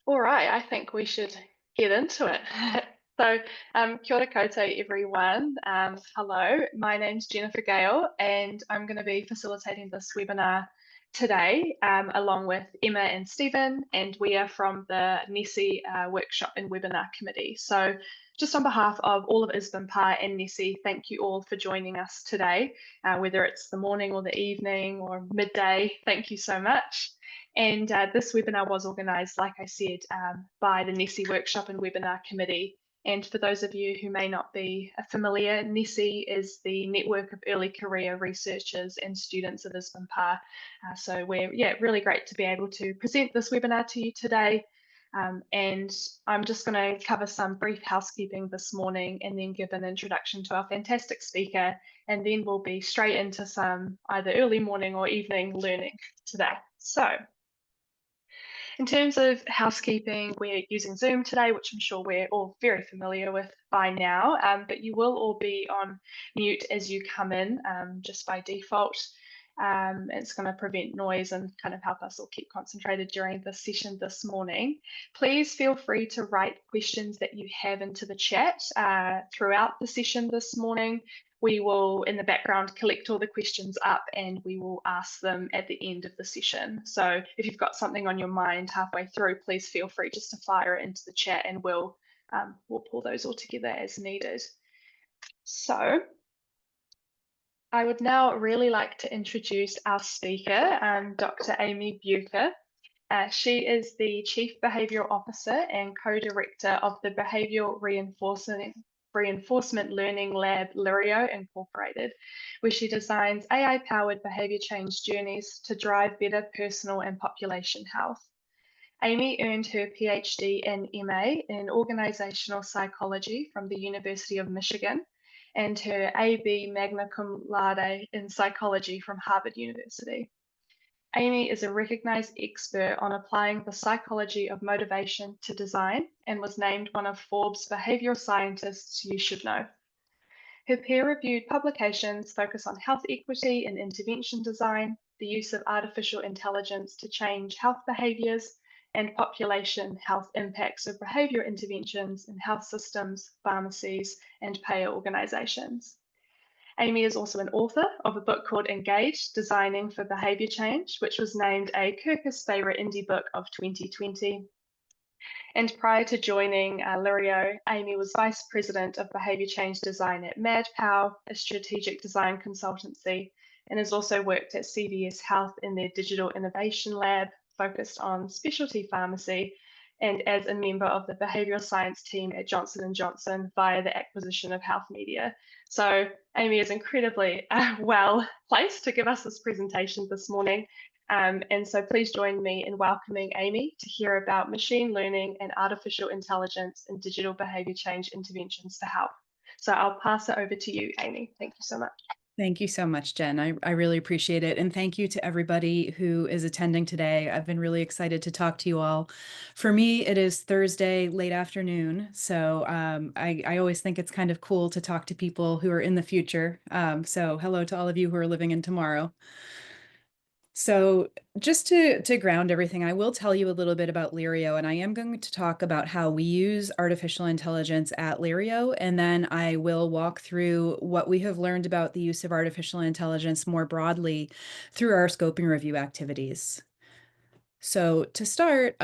All right, I think we should get into it. Kia ora koutou, everyone. Hello, my name's Jennifer Gale, and I'm going to be facilitating this webinar today, along with Emma and Stephen, and we are from the NESI Workshop and Webinar Committee. So just on behalf of all of ISBNPA and NESI, thank you all for joining us today, whether it's the morning or the evening or midday, thank you so much. And this webinar was organised, like I said, by the NESI Workshop and Webinar Committee. And for those of you who may not be familiar, NESI is the network of early career researchers and students of ISBNPA. So we're really great to be able to present this webinar to you today. And I'm just going to cover some brief housekeeping this morning and then give an introduction to our fantastic speaker. And then we'll be straight into some either early morning or evening learning today. So in terms of housekeeping, we're using Zoom today, which I'm sure we're all very familiar with by now, but you will all be on mute as you come in, just by default. It's going to prevent noise and kind of help us all keep concentrated during the session this morning. Please feel free to write questions that you have into the chat throughout the session this morning. We will, in the background, collect all the questions up and we will ask them at the end of the session. So if you've got something on your mind halfway through, please feel free just to fire it into the chat and we'll pull those all together as needed. So I would now really like to introduce our speaker, Dr. Amy Bucher. She is the Chief Behavioural Officer and Co-Director of the Behavioural Reinforcement Learning Lab Lirio Incorporated, where she designs AI-powered behaviour change journeys to drive better personal and population health. Amy earned her PhD and MA in Organisational Psychology from the University of Michigan and her AB magna cum laude in Psychology from Harvard University. Amy is a recognised expert on applying the psychology of motivation to design and was named one of Forbes' Behavioural Scientists You Should Know. Her peer-reviewed publications focus on health equity and intervention design, the use of artificial intelligence to change health behaviours, and population health impacts of behaviour interventions in health systems, pharmacies, and payer organisations. Amy is also an author of a book called Engage, Designing for Behaviour Change, which was named a Kirkus Favourite Indie Book of 2020. And prior to joining Lirio, Amy was Vice President of Behaviour Change Design at MadPow, a strategic design consultancy, and has also worked at CVS Health in their Digital Innovation Lab, focused on specialty pharmacy, and as a member of the behavioural science team at Johnson & Johnson via the acquisition of Health Media. So Amy is incredibly well placed to give us this presentation this morning. And so please join me in welcoming Amy to hear about machine learning and artificial intelligence and digital behaviour change interventions to health. So I'll pass it over to you, Amy. Thank you so much. Thank you so much, Jen. I really appreciate it. And thank you to everybody who is attending today. I've been really excited to talk to you all. For me, it is Thursday, late afternoon. So I always think it's kind of cool to talk to people who are in the future. So hello to all of you who are living in tomorrow. So just to ground everything, I will tell you a little bit about Lirio, and I am going to talk about how we use artificial intelligence at Lirio, and then I will walk through what we have learned about the use of artificial intelligence more broadly through our scoping review activities. So to start,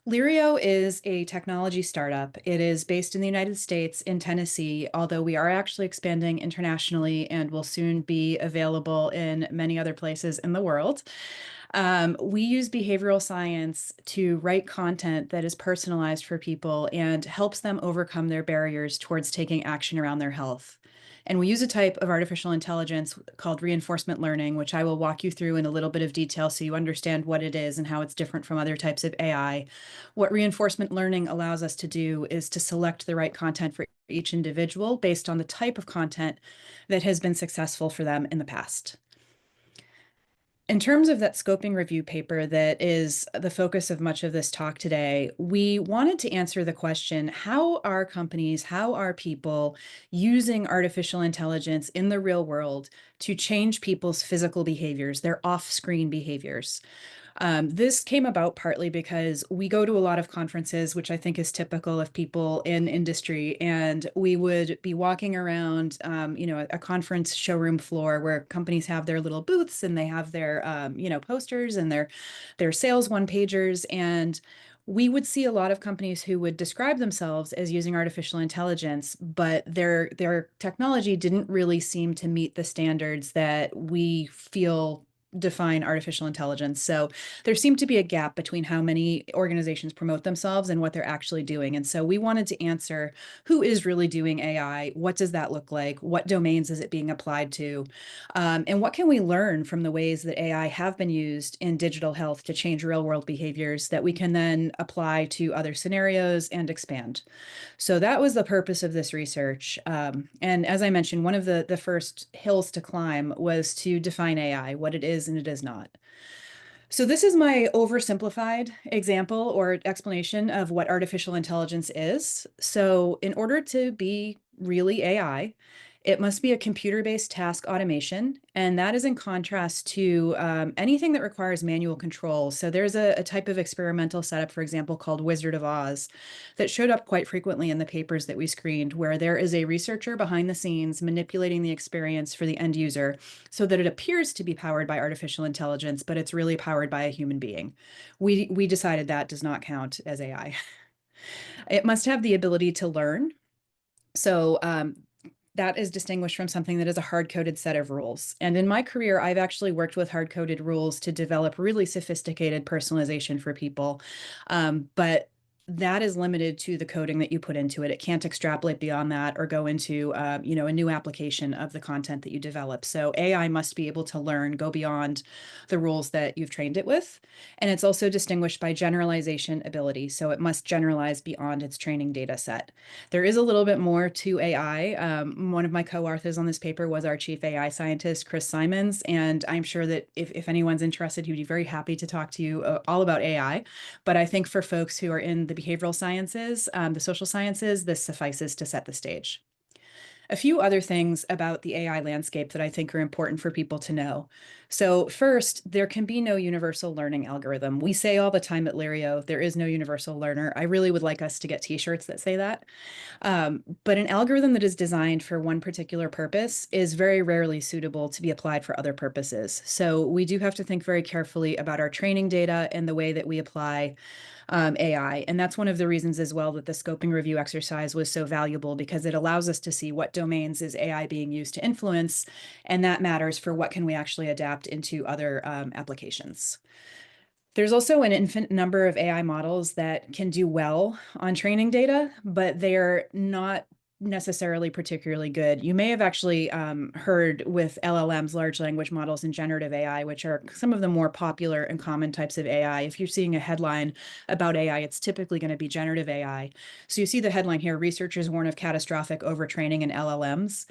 Lirio is a technology startup. It is based in the United States in Tennessee, although we are actually expanding internationally and will soon be available in many other places in the world. We use behavioral science to write content that is personalized for people and helps them overcome their barriers towards taking action around their health. And we use a type of artificial intelligence called reinforcement learning, which I will walk you through in a little bit of detail so you understand what it is and how it's different from other types of AI. What reinforcement learning allows us to do is to select the right content for each individual based on the type of content that has been successful for them in the past. In terms of that scoping review paper that is the focus of much of this talk today, we wanted to answer the question, how are companies, how are people using artificial intelligence in the real world to change people's physical behaviors, their off-screen behaviors. This came about partly because we go to a lot of conferences, which I think is typical of people in industry, and we would be walking around, a conference showroom floor where companies have their little booths and they have their, posters and their sales one-pagers, and we would see a lot of companies who would describe themselves as using artificial intelligence, but their technology didn't really seem to meet the standards that we feel define artificial intelligence. So there seemed to be a gap between how many organizations promote themselves and what they're actually doing. And so we wanted to answer, who is really doing AI? What does that look like? What domains is it being applied to? And what can we learn from the ways that AI have been used in digital health to change real world behaviors that we can then apply to other scenarios and expand? So that was the purpose of this research. And as I mentioned, one of the first hills to climb was to define AI, what it is and it is not. So this is my oversimplified example or explanation of what artificial intelligence is. So in order to be really AI, it must be a computer-based task automation, and that is in contrast to anything that requires manual control. So there's a type of experimental setup, for example, called Wizard of Oz, that showed up quite frequently in the papers that we screened, where there is a researcher behind the scenes manipulating the experience for the end user so that it appears to be powered by artificial intelligence, but it's really powered by a human being. We decided that does not count as AI. It must have the ability to learn. So that is distinguished from something that is a hard-coded set of rules. And in my career, I've actually worked with hard-coded rules to develop really sophisticated personalization for people. But that is limited to the coding that you put into it. It can't extrapolate beyond that or go into, a new application of the content that you develop. So AI must be able to learn, go beyond the rules that you've trained it with. And it's also distinguished by generalization ability. So it must generalize beyond its training data set. There is a little bit more to AI. One of my co-authors on this paper was our chief AI scientist, Chris Simons, and I'm sure that if anyone's interested, he'd be very happy to talk to you all about AI. But I think for folks who are in the behavioral sciences, the social sciences, this suffices to set the stage. A few other things about the AI landscape that I think are important for people to know. So first, there can be no universal learning algorithm. We say all the time at Lirio, there is no universal learner. I really would like us to get t-shirts that say that. But an algorithm that is designed for one particular purpose is very rarely suitable to be applied for other purposes. So we do have to think very carefully about our training data and the way that we apply AI. And that's one of the reasons as well that the scoping review exercise was so valuable, because it allows us to see what domains is AI being used to influence, and that matters for what can we actually adapt into other applications. There's also an infinite number of AI models that can do well on training data, but they're not necessarily particularly good. You may have actually heard with LLMs, large language models, and generative AI, which are some of the more popular and common types of AI. If you're seeing a headline about AI, it's typically going to be generative AI. So you see the headline here, researchers warn of catastrophic overtraining in LLMs.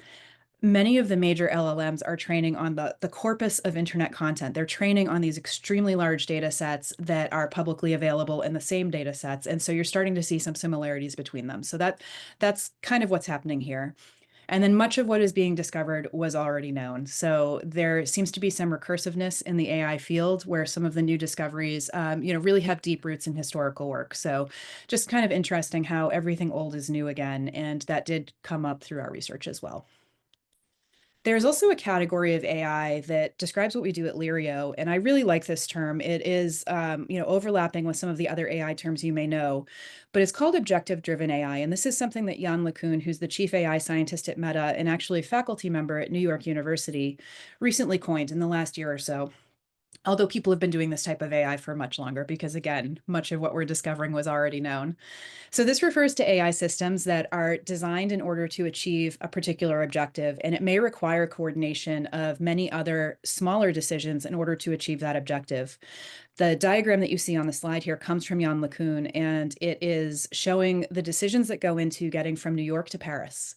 Many of the major LLMs are training on the corpus of internet content. They're training on these extremely large data sets that are publicly available in the same data sets. And so you're starting to see some similarities between them. So that's kind of what's happening here. And then much of what is being discovered was already known. So there seems to be some recursiveness in the AI field where some of the new discoveries, really have deep roots in historical work. So just kind of interesting how everything old is new again. And that did come up through our research as well. There's also a category of AI that describes what we do at Lirio, and I really like this term. It is, overlapping with some of the other AI terms you may know, but it's called objective-driven AI, and this is something that Jan LeCun, who's the chief AI scientist at Meta and actually a faculty member at New York University, recently coined in the last year or so. Although people have been doing this type of AI for much longer, because again, much of what we're discovering was already known. So this refers to AI systems that are designed in order to achieve a particular objective, and it may require coordination of many other smaller decisions in order to achieve that objective. The diagram that you see on the slide here comes from Jan LeCun, and it is showing the decisions that go into getting from New York to Paris.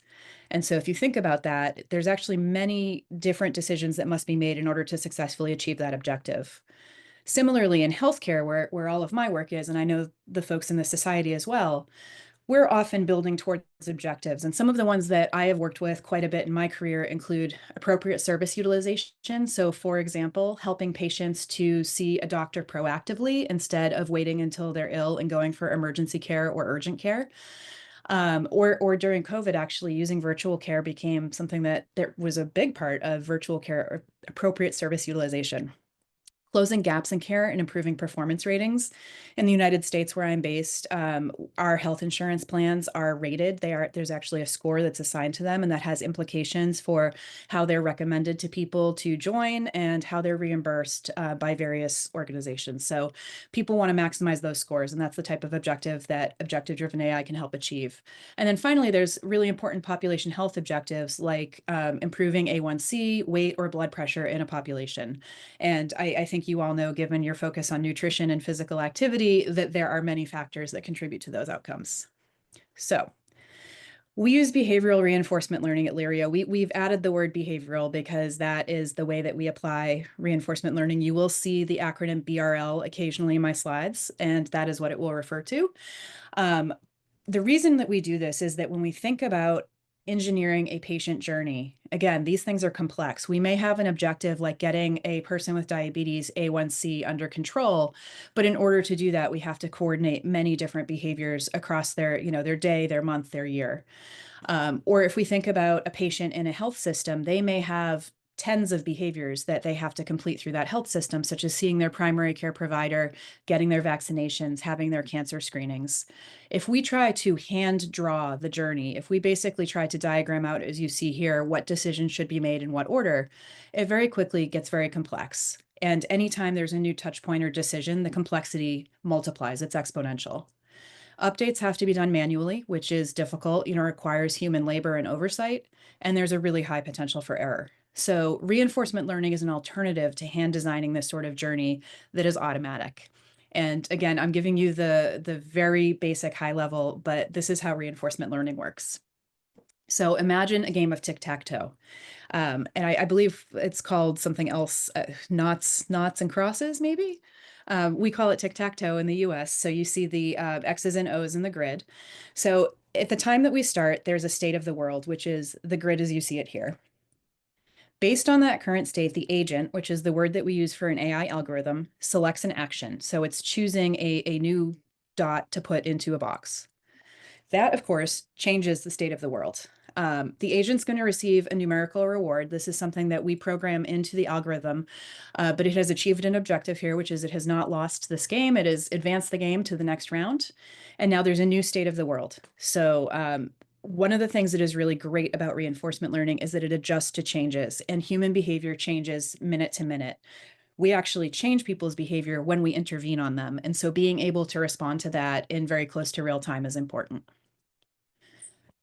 And so if you think about that, there's actually many different decisions that must be made in order to successfully achieve that objective. Similarly, in healthcare, where all of my work is, and I know the folks in the society as well, we're often building towards objectives. And some of the ones that I have worked with quite a bit in my career include appropriate service utilization. So, for example, helping patients to see a doctor proactively instead of waiting until they're ill and going for emergency care or urgent care. Or during COVID, actually using virtual care became something that there was a big part of virtual care or appropriate service utilization. Closing gaps in care and improving performance ratings. In the United States, where I'm based, our health insurance plans are rated. There's actually a score that's assigned to them, and that has implications for how they're recommended to people to join and how they're reimbursed by various organizations. So people want to maximize those scores, and that's the type of objective that objective-driven AI can help achieve. And then finally, there's really important population health objectives like improving A1C, weight, or blood pressure in a population. And I think you all know, given your focus on nutrition and physical activity, that there are many factors that contribute to those outcomes. So we use behavioral reinforcement learning at Lirio. We've added the word behavioral because that is the way that we apply reinforcement learning. You will see the acronym BRL occasionally in my slides, and that is what it will refer to. The reason that we do this is that when we think about engineering a patient journey, again, these things are complex. We may have an objective like getting a person with diabetes A1C under control, but in order to do that, we have to coordinate many different behaviors across their day, their month, their year. Or if we think about a patient in a health system, they may have tens of behaviors that they have to complete through that health system, such as seeing their primary care provider, getting their vaccinations, having their cancer screenings. If we try to hand draw the journey, if we basically try to diagram out, as you see here, what decisions should be made in what order, it very quickly gets very complex. And anytime there's a new touch point or decision, the complexity multiplies, it's exponential. Updates have to be done manually, which is difficult, requires human labor and oversight, and there's a really high potential for error. So reinforcement learning is an alternative to hand designing this sort of journey that is automatic. And again, I'm giving you the very basic high level, but this is how reinforcement learning works. So imagine a game of tic-tac-toe. And I believe it's called something else, knots and crosses, maybe. We call it tic-tac-toe in the US. So you see the X's and O's in the grid. So at the time that we start, there's a state of the world, which is the grid as you see it here. Based on that current state, the agent, which is the word that we use for an AI algorithm, selects an action. So it's choosing a new dot to put into a box. That, of course, changes the state of the world. The agent's going to receive a numerical reward. This is something that we program into the algorithm, but it has achieved an objective here, which is it has not lost this game. It has advanced the game to the next round. And now there's a new state of the world. So one of the things that is really great about reinforcement learning is that it adjusts to changes, and human behavior changes minute to minute. We actually change people's behavior when we intervene on them. And so being able to respond to that in very close to real time is important.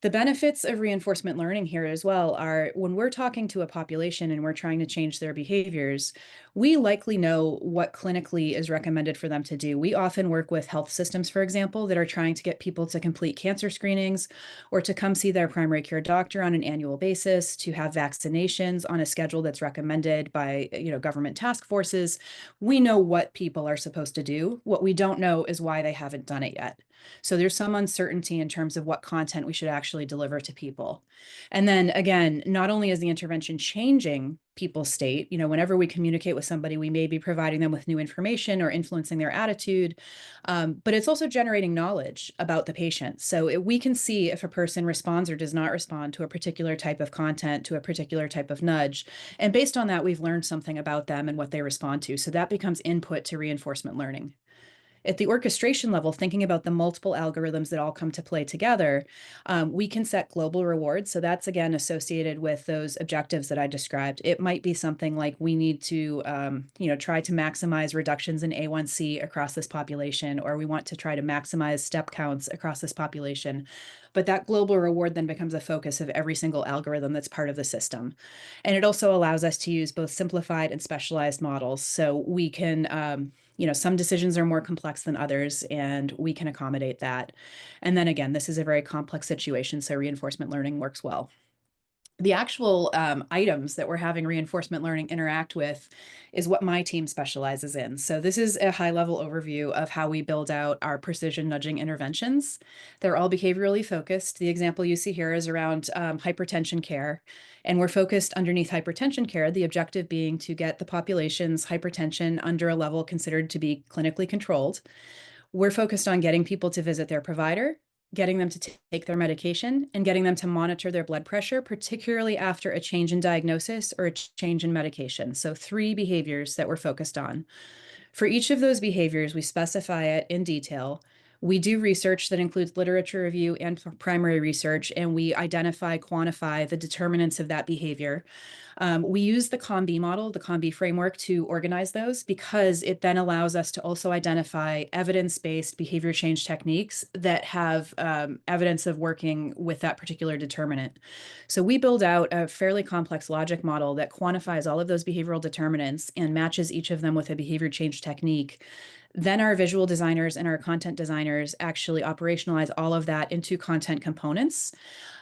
The benefits of reinforcement learning here as well are when we're talking to a population and we're trying to change their behaviors, we likely know what clinically is recommended for them to do. We often work with health systems, for example, that are trying to get people to complete cancer screenings or to come see their primary care doctor on an annual basis, to have vaccinations on a schedule that's recommended by, government task forces. We know what people are supposed to do. What we don't know is why they haven't done it yet. So there's some uncertainty in terms of what content we should actually deliver to people. And then again, not only is the intervention changing people's state, whenever we communicate with somebody, we may be providing them with new information or influencing their attitude, but it's also generating knowledge about the patient. So we can see if a person responds or does not respond to a particular type of content, to a particular type of nudge. And based on that, we've learned something about them and what they respond to. So that becomes input to reinforcement learning. At the orchestration level, thinking about the multiple algorithms that all come to play together, we can set global rewards. So that's, again, associated with those objectives that I described. It might be something like we need to, try to maximize reductions in A1C across this population, or we want to try to maximize step counts across this population. But that global reward then becomes a focus of every single algorithm that's part of the system. And it also allows us to use both simplified and specialized models. So we can, some decisions are more complex than others, and we can accommodate that. And then again, this is a very complex situation, so reinforcement learning works well. The actual items that we're having reinforcement learning interact with is what my team specializes in. So this is a high-level overview of how we build out our precision nudging interventions. They're all behaviorally focused. The example you see here is around hypertension care, and we're focused underneath hypertension care, the objective being to get the population's hypertension under a level considered to be clinically controlled. We're focused on getting people to visit their provider, getting them to take their medication, and getting them to monitor their blood pressure, particularly after a change in diagnosis or a change in medication. So, three behaviors that we're focused on. For each of those behaviors, we specify it in detail. We do research that includes literature review and primary research, and we identify, quantify the determinants of that behavior. We use the COM-B model, the COM-B framework, to organize those because it then allows us to also identify evidence-based behavior change techniques that have evidence of working with that particular determinant. So we build out a fairly complex logic model that quantifies all of those behavioral determinants and matches each of them with a behavior change technique. Then our visual designers and our content designers actually operationalize all of that into content components.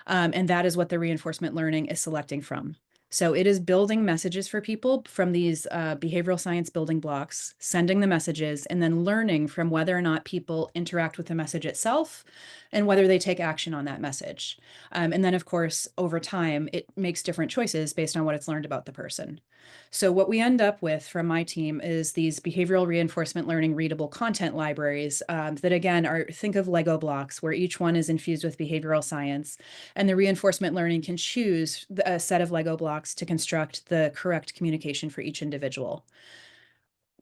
And that is what the reinforcement learning is selecting from. So it is building messages for people from these behavioral science building blocks, sending the messages, and then learning from whether or not people interact with the message itself and whether they take action on that message. And then, of course, over time, it makes different choices based on what it's learned about the person. So what we end up with from my team is these behavioral reinforcement learning readable content libraries that, again, are, think of Lego blocks where each one is infused with behavioral science, and the reinforcement learning can choose a set of Lego blocks to construct the correct communication for each individual.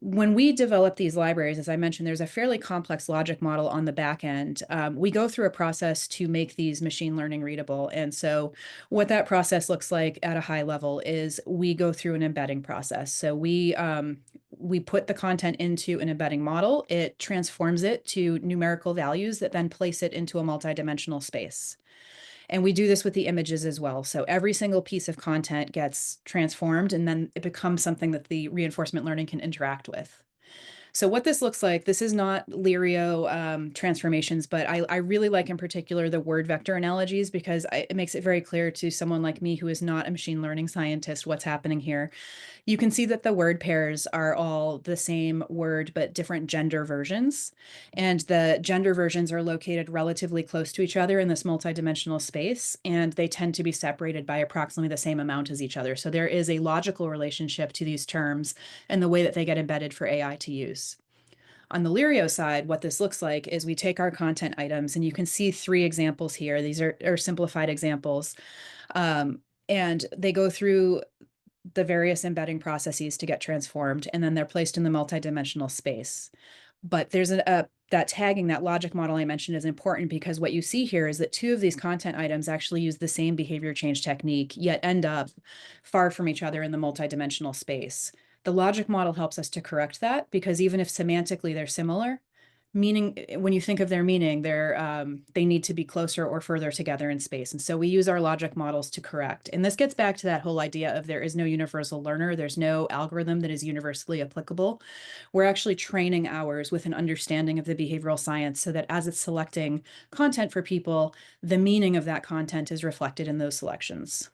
When we develop these libraries, as I mentioned, there's a fairly complex logic model on the back end. We go through a process to make these machine learning readable. And so what that process looks like at a high level is we go through an embedding process. So we put the content into an embedding model. It transforms it to numerical values that then place it into a multidimensional space. And we do this with the images as well. So every single piece of content gets transformed and then it becomes something that the reinforcement learning can interact with. So what this looks like, this is not Lirio transformations, but I really like in particular the word vector analogies because it makes it very clear to someone like me who is not a machine learning scientist what's happening here. You can see that the word pairs are all the same word, but different gender versions. And the gender versions are located relatively close to each other in this multidimensional space, and they tend to be separated by approximately the same amount as each other. So there is a logical relationship to these terms and the way that they get embedded for AI to use. On the Lirio side, what this looks like is we take our content items, and you can see three examples here. These are simplified examples. And they go through the various embedding processes to get transformed, and then they're placed in the multidimensional space. But there's that tagging, that logic model I mentioned is important because what you see here is that two of these content items actually use the same behavior change technique, yet end up far from each other in the multidimensional space. The logic model helps us to correct that because even if semantically they're similar, meaning when you think of their meaning, they need to be closer or further together in space. And so we use our logic models to correct. And this gets back to that whole idea of there is no universal learner. There's no algorithm that is universally applicable. We're actually training ours with an understanding of the behavioral science so that as it's selecting content for people, the meaning of that content is reflected in those selections.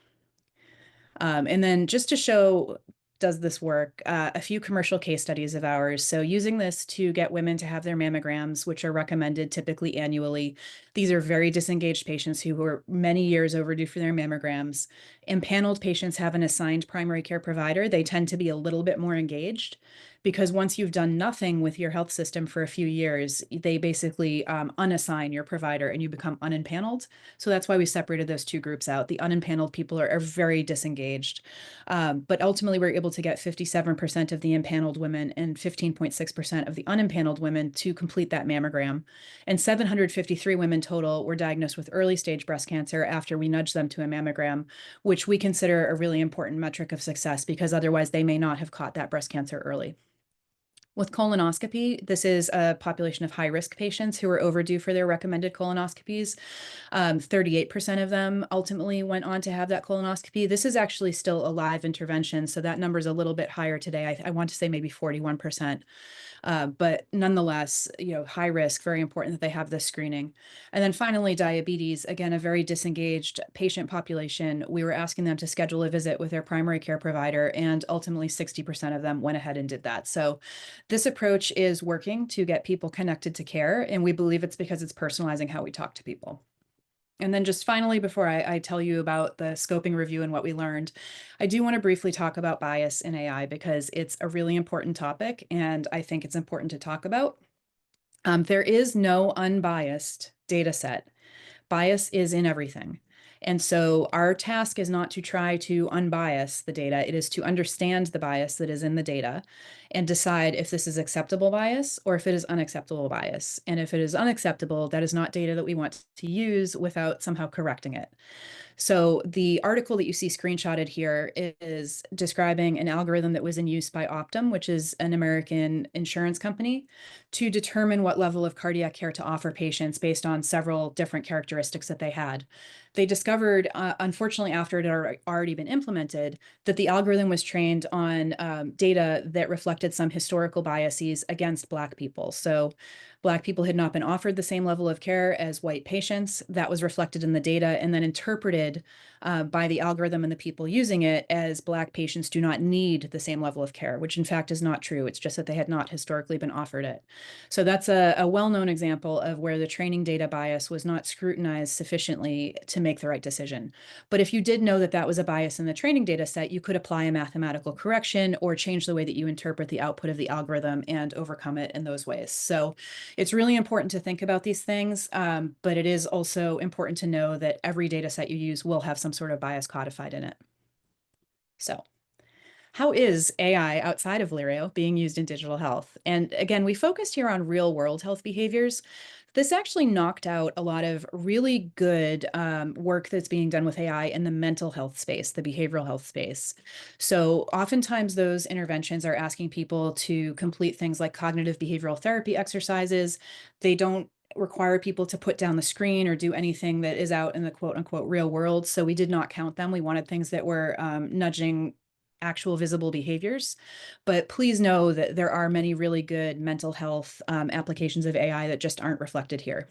And then just to show does this work, a few commercial case studies of ours. So using this to get women to have their mammograms, which are recommended typically annually. These are very disengaged patients who are many years overdue for their mammograms. Empaneled patients have an assigned primary care provider. They tend to be a little bit more engaged because once you've done nothing with your health system for a few years, they basically unassign your provider and you become unempaneled. So that's why we separated those two groups out. The unempaneled people are very disengaged. But ultimately, we're able to get 57% of the empaneled women and 15.6% of the unempaneled women to complete that mammogram. And 753 women total were diagnosed with early stage breast cancer after we nudged them to a mammogram, which we consider a really important metric of success because otherwise they may not have caught that breast cancer early. With colonoscopy, this is a population of high-risk patients who are overdue for their recommended colonoscopies. 38% of them ultimately went on to have that colonoscopy. This is actually still a live intervention, so that number is a little bit higher today. I want to say maybe 41%. But nonetheless, high risk, very important that they have this screening. And then finally, diabetes, again, a very disengaged patient population. We were asking them to schedule a visit with their primary care provider, and ultimately 60% of them went ahead and did that. So this approach is working to get people connected to care, and we believe it's because it's personalizing how we talk to people. And then just finally, before I tell you about the scoping review and what we learned, I do want to briefly talk about bias in AI because it's a really important topic and I think it's important to talk about. There is no unbiased data set. Bias is in everything. And so our task is not to try to unbias the data, it is to understand the bias that is in the data and decide if this is acceptable bias or if it is unacceptable bias. And if it is unacceptable, that is not data that we want to use without somehow correcting it. So the article that you see screenshotted here is describing an algorithm that was in use by Optum, which is an American insurance company, to determine what level of cardiac care to offer patients based on several different characteristics that they had. They discovered, unfortunately, after it had already been implemented, that the algorithm was trained on data that reflected some historical biases against Black people. So Black people had not been offered the same level of care as white patients. That was reflected in the data and then interpreted by the algorithm and the people using it as Black patients do not need the same level of care, which in fact is not true. It's just that they had not historically been offered it. So that's a well-known example of where the training data bias was not scrutinized sufficiently to make the right decision. But if you did know that that was a bias in the training data set, you could apply a mathematical correction or change the way that you interpret the output of the algorithm and overcome it in those ways. So it's really important to think about these things, but it is also important to know that every data set you use will have some sort of bias codified in it. So how is AI outside of Lirio being used in digital health? And again, we focused here on real world health behaviors. This actually knocked out a lot of really good work that's being done with AI in the mental health space, the behavioral health space. So oftentimes those interventions are asking people to complete things like cognitive behavioral therapy exercises. They don't require people to put down the screen or do anything that is out in the quote unquote real world. So we did not count them. We wanted things that were nudging actual visible behaviors. But please know that there are many really good mental health applications of AI that just aren't reflected here.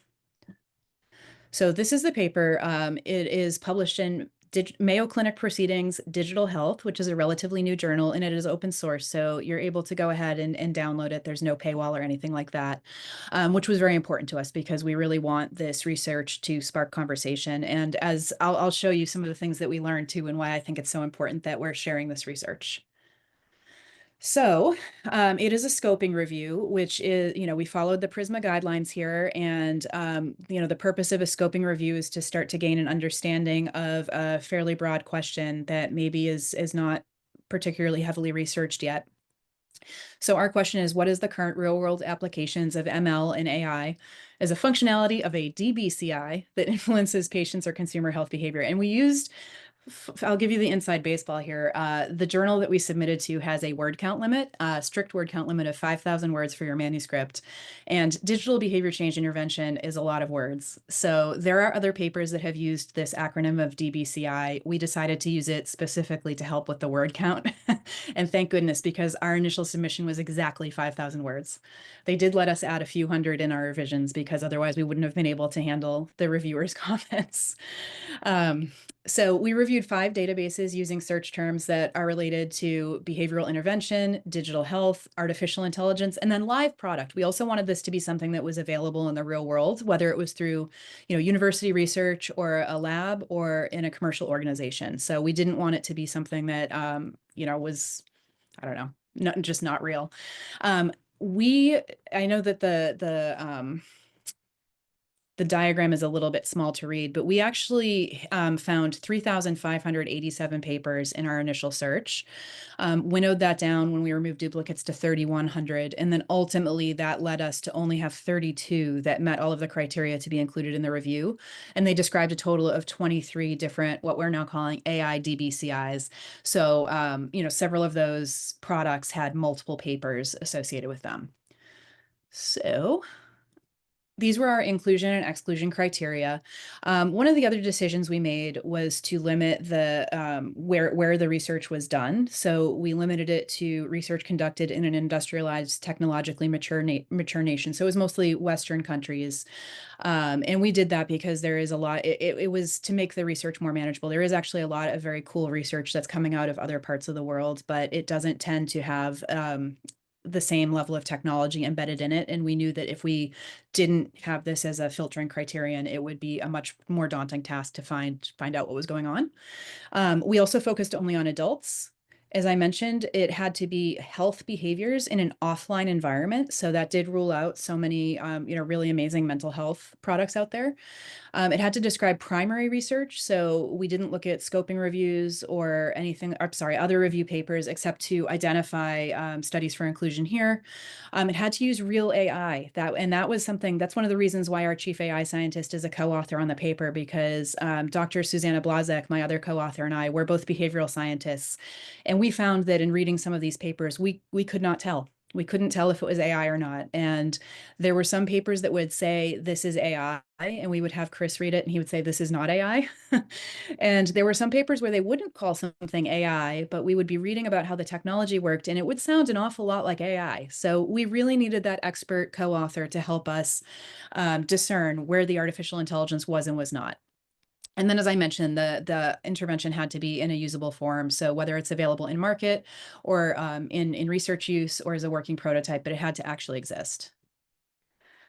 So this is the paper. It is published in Mayo Clinic Proceedings Digital Health, which is a relatively new journal, and it is open source. So you're able to go ahead and download it. There's no paywall or anything like that, which was very important to us because we really want this research to spark conversation. And as I'll show you some of the things that we learned too and why I think it's so important that we're sharing this research. So it is a scoping review, which is, we followed the Prisma guidelines here. And, the purpose of a scoping review is to start to gain an understanding of a fairly broad question that maybe is not particularly heavily researched yet. So our question is, what is the current real world applications of ML and AI as a functionality of a DBCI that influences patients or consumer health behavior? And we used I'll give you the inside baseball here. The journal that we submitted to has a word count limit, strict word count limit of 5,000 words for your manuscript. And digital behavior change intervention is a lot of words. So there are other papers that have used this acronym of DBCI. We decided to use it specifically to help with the word count. And thank goodness, because our initial submission was exactly 5,000 words. They did let us add a few hundred in our revisions because otherwise we wouldn't have been able to handle the reviewers' comments. So we reviewed 5 databases using search terms that are related to behavioral intervention, digital health, artificial intelligence, and then live product. We also wanted this to be something that was available in the real world, whether it was through, university research or a lab or in a commercial organization. So we didn't want it to be something that, was, I don't know, just not real. I know that the the diagram is a little bit small to read, but we actually found 3,587 papers in our initial search, winnowed that down when we removed duplicates to 3,100. And then ultimately that led us to only have 32 that met all of the criteria to be included in the review. And they described a total of 23 different, what we're now calling AI DBCIs. So, several of those products had multiple papers associated with them. So these were our inclusion and exclusion criteria. One of the other decisions we made was to limit the where the research was done. So we limited it to research conducted in an industrialized, technologically mature nation. So it was mostly Western countries, and we did that because there is a lot. It was to make the research more manageable. There is actually a lot of very cool research that's coming out of other parts of the world, but it doesn't tend to have the same level of technology embedded in it. And we knew that if we didn't have this as a filtering criterion, it would be a much more daunting task to find out what was going on. We also focused only on adults. As I mentioned, it had to be health behaviors in an offline environment. So that did rule out so many, really amazing mental health products out there. It had to describe primary research, so we didn't look at scoping reviews or anything, or, sorry, other review papers except to identify studies for inclusion here. It had to use real AI. That was something, that's one of the reasons why our chief AI scientist is a co-author on the paper, because Dr. Susanna Blazek, my other co-author, and I, we're both behavioral scientists. And we found that in reading some of these papers, we could not tell. We couldn't tell if it was AI or not. And there were some papers that would say, this is AI, and we would have Chris read it and he would say, this is not AI. And there were some papers where they wouldn't call something AI, but we would be reading about how the technology worked and it would sound an awful lot like AI. So we really needed that expert co-author to help us discern where the artificial intelligence was and was not. And then, as I mentioned, the intervention had to be in a usable form. So whether it's available in market or in research use or as a working prototype, but it had to actually exist.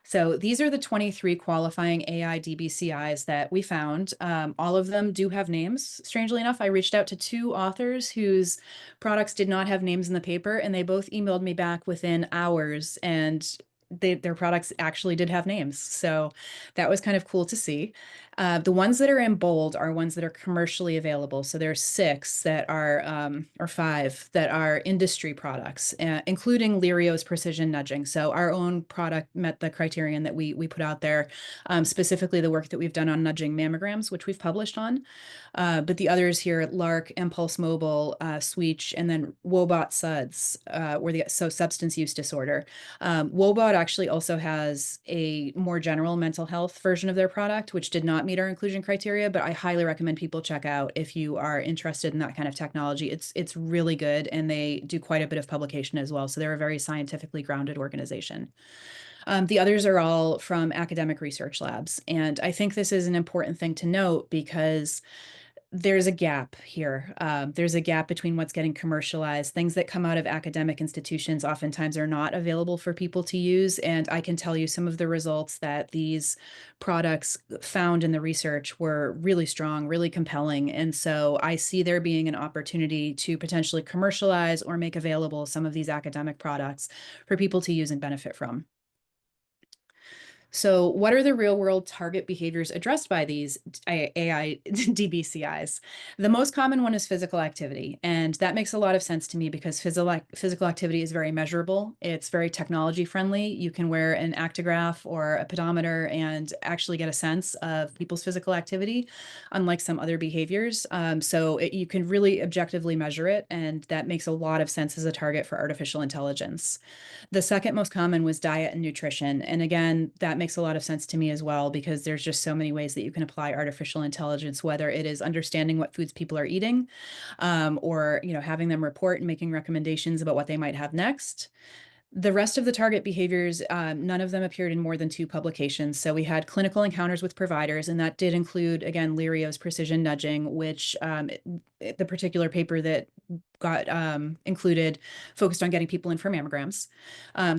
So these are the 23 qualifying AI DBCIs that we found. All of them do have names. Strangely enough, I reached out to two authors whose products did not have names in the paper, and they both emailed me back within hours, and their products actually did have names. So that was kind of cool to see. The ones that are in bold are ones that are commercially available. So there's 6 that are, or 5 that are industry products, including Lirio's precision nudging. So our own product met the criterion that we put out there, specifically the work that we've done on nudging mammograms, which we've published on. But the others here, Lark, Impulse Mobile, Sweech, and then Wobot Suds, so substance use disorder. Wobot actually also has a more general mental health version of their product, which did not meet our inclusion criteria, but I highly recommend people check out if you are interested in that kind of technology. It's really good, and they do quite a bit of publication as well. So they're a very scientifically grounded organization. The others are all from academic research labs. And I think this is an important thing to note because there's a gap here. There's a gap between what's getting commercialized. Things that come out of academic institutions oftentimes are not available for people to use. And I can tell you some of the results that these products found in the research were really strong, really compelling. And so I see there being an opportunity to potentially commercialize or make available some of these academic products for people to use and benefit from. So what are the real world target behaviors addressed by these AI DBCIs? The most common one is physical activity. And that makes a lot of sense to me because physical activity is very measurable. It's very technology friendly. You can wear an actigraph or a pedometer and actually get a sense of people's physical activity, unlike some other behaviors. You can really objectively measure it. And that makes a lot of sense as a target for artificial intelligence. The second most common was diet and nutrition. And again, that makes a lot of sense to me as well, because there's just so many ways that you can apply artificial intelligence, whether it is understanding what foods people are eating, or having them report and making recommendations about what they might have next. The rest of the target behaviors, none of them appeared in more than 2 publications. So we had clinical encounters with providers, and that did include, again, Lirio's precision nudging, which the particular paper that got included focused on getting people in for mammograms,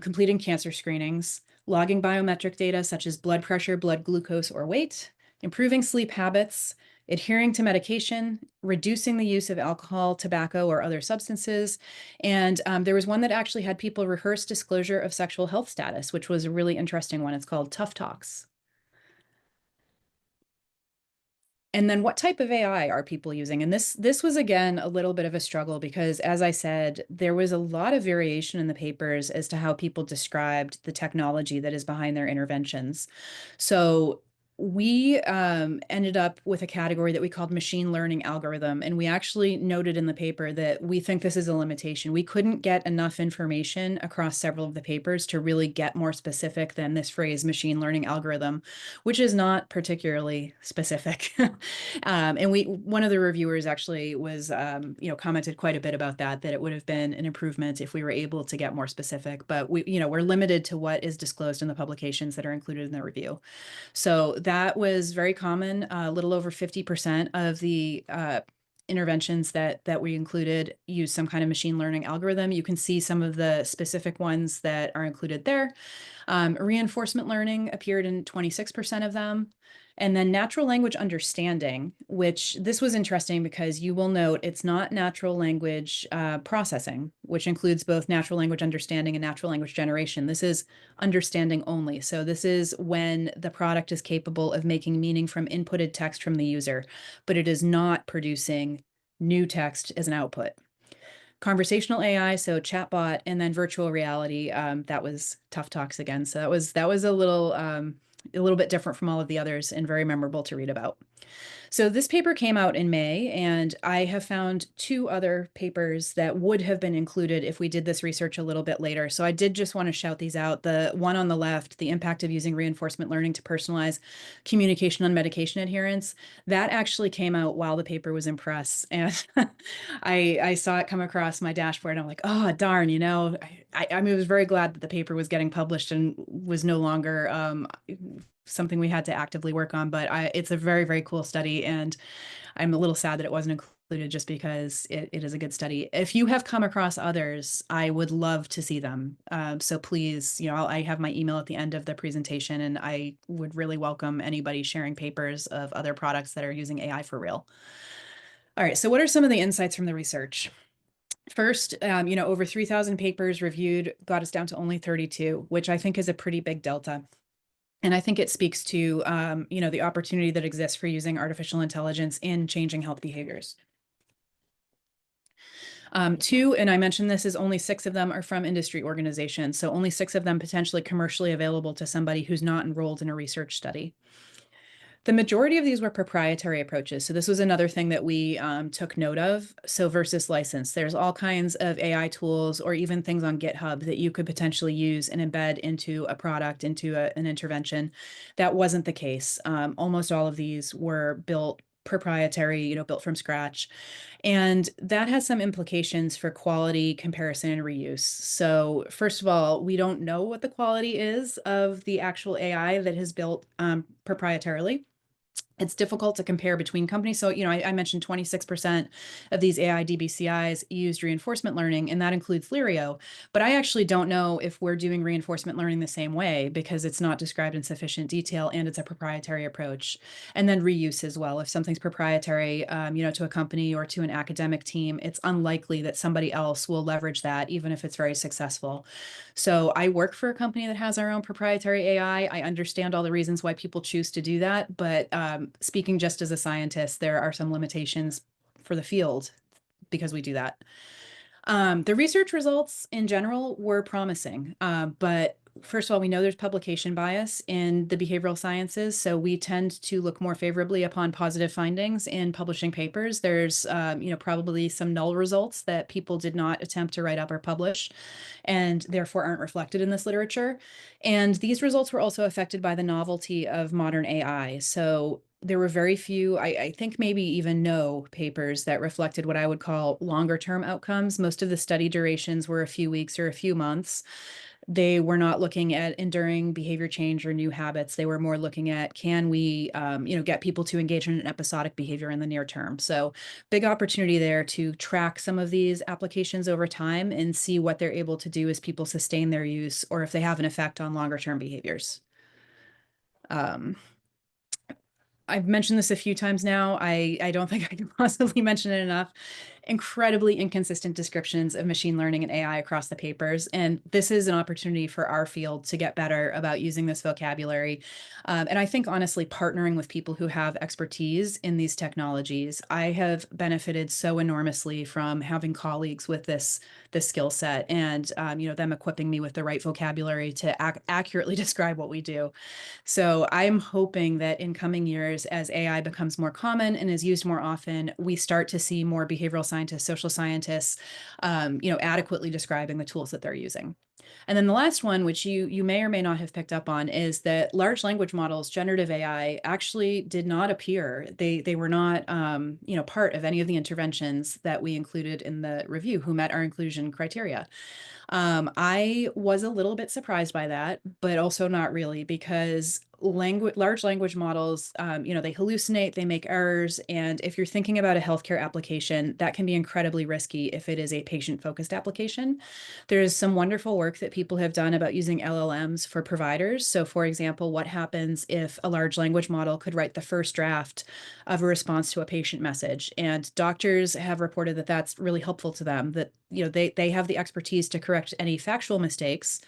completing cancer screenings, logging biometric data such as blood pressure, blood glucose, or weight, improving sleep habits, adhering to medication, reducing the use of alcohol, tobacco, or other substances. And there was one that actually had people rehearse disclosure of sexual health status, which was a really interesting one. It's called Tough Talks. And then what type of AI are people using? And this was again a little bit of a struggle because as I said, there was a lot of variation in the papers as to how people described the technology that is behind their interventions. So we ended up with a category that we called machine learning algorithm. And we actually noted in the paper that we think this is a limitation. We couldn't get enough information across several of the papers to really get more specific than this phrase machine learning algorithm, which is not particularly specific. And one of the reviewers actually was, commented quite a bit about that it would have been an improvement if we were able to get more specific, but we're limited to what is disclosed in the publications that are included in the review. So that was very common. A little over 50% of the interventions that we included use some kind of machine learning algorithm. You can see some of the specific ones that are included there. Reinforcement learning appeared in 26% of them. And then natural language understanding, which this was interesting because you will note it's not natural language processing, which includes both natural language understanding and natural language generation. This is understanding only. So this is when the product is capable of making meaning from inputted text from the user, but it is not producing new text as an output. Conversational AI, so chatbot, and then virtual reality. That was Tough Talks again. So that was a little bit different from all of the others and very memorable to read about. So this paper came out in May, and I have found two other papers that would have been included if we did this research a little bit later. So I did just want to shout these out. The one on the left, the impact of using reinforcement learning to personalize communication on medication adherence, that actually came out while the paper was in press. And I saw it come across my dashboard, and I'm like, oh, darn, I mean, I was very glad that the paper was getting published and was no longer something we had to actively work on, but it's a very, very cool study. And I'm a little sad that it wasn't included just because it is a good study. If you have come across others, I would love to see them. So please, I have my email at the end of the presentation, and I would really welcome anybody sharing papers of other products that are using AI for real. All right, so what are some of the insights from the research? First, over 3,000 papers reviewed got us down to only 32, which I think is a pretty big delta. And I think it speaks to, the opportunity that exists for using artificial intelligence in changing health behaviors. Two, and I mentioned this, is only 6 of them are from industry organizations. So only 6 of them potentially commercially available to somebody who's not enrolled in a research study. The majority of these were proprietary approaches. So this was another thing that we took note of. So versus license, there's all kinds of AI tools or even things on GitHub that you could potentially use and embed into a product, into an intervention. That wasn't the case. Almost all of these were built proprietary, built from scratch. And that has some implications for quality, comparison, and reuse. So first of all, we don't know what the quality is of the actual AI that is built proprietarily. It's difficult to compare between companies. So, I mentioned 26% of these AI DBCIs used reinforcement learning, and that includes Lirio. But I actually don't know if we're doing reinforcement learning the same way because it's not described in sufficient detail and it's a proprietary approach. And then reuse as well. If something's proprietary, to a company or to an academic team, it's unlikely that somebody else will leverage that, even if it's very successful. So I work for a company that has our own proprietary AI. I understand all the reasons why people choose to do that, but speaking just as a scientist, there are some limitations for the field because we do that. The research results in general were promising, but first of all, we know there's publication bias in the behavioral sciences, so we tend to look more favorably upon positive findings in publishing papers. There's, probably some null results that people did not attempt to write up or publish, and therefore aren't reflected in this literature. And these results were also affected by the novelty of modern AI. So there were very few, I think maybe even no papers that reflected what I would call longer term outcomes. Most of the study durations were a few weeks or a few months. They were not looking at enduring behavior change or new habits. They were more looking at, can we, get people to engage in an episodic behavior in the near term? So big opportunity there to track some of these applications over time and see what they're able to do as people sustain their use or if they have an effect on longer term behaviors. I've mentioned this a few times now. I don't think I can possibly mention it enough. incredibly inconsistent descriptions of machine learning and AI across the papers. And this is an opportunity for our field to get better about using this vocabulary. And I think, honestly, partnering with people who have expertise in these technologies, I have benefited so enormously from having colleagues with this skill set and them equipping me with the right vocabulary to accurately describe what we do. So I'm hoping that in coming years, as AI becomes more common and is used more often, we start to see more behavioral scientists, social scientists, adequately describing the tools that they're using. And then the last one, which you may or may not have picked up on, is that large language models, generative AI, actually did not appear. They were not part of any of the interventions that we included in the review who met our inclusion criteria. I was a little bit surprised by that, but also not really, because large language models, they hallucinate, they make errors. And if you're thinking about a healthcare application, that can be incredibly risky if it is a patient-focused application. There is some wonderful work that people have done about using LLMs for providers. So for example, what happens if a large language model could write the first draft of a response to a patient message? And doctors have reported that that's really helpful to them, that they have the expertise to correct any factual mistakes,